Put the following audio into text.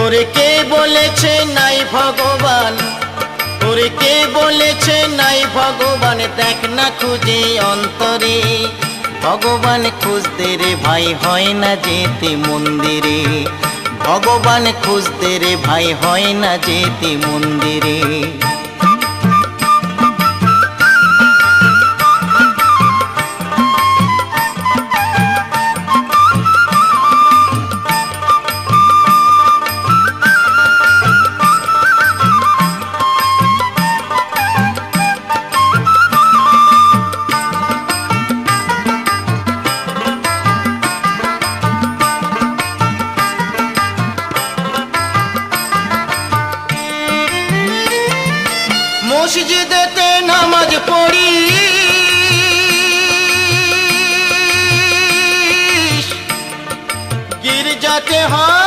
ওরে কে বলেছে নাই ভগবান, ওরে কে বলেছে নাই ভগবান, দেখ না খুঁজে অন্তরে। ভগবান খুঁজতে রে ভাই হয় না যেতে মন্দিরে, ভগবান খুঁজতে রে ভাই হয় না যেতে মন্দিরে। মসজিদেতে নামাজ পড়ি, গির্জাতে হয়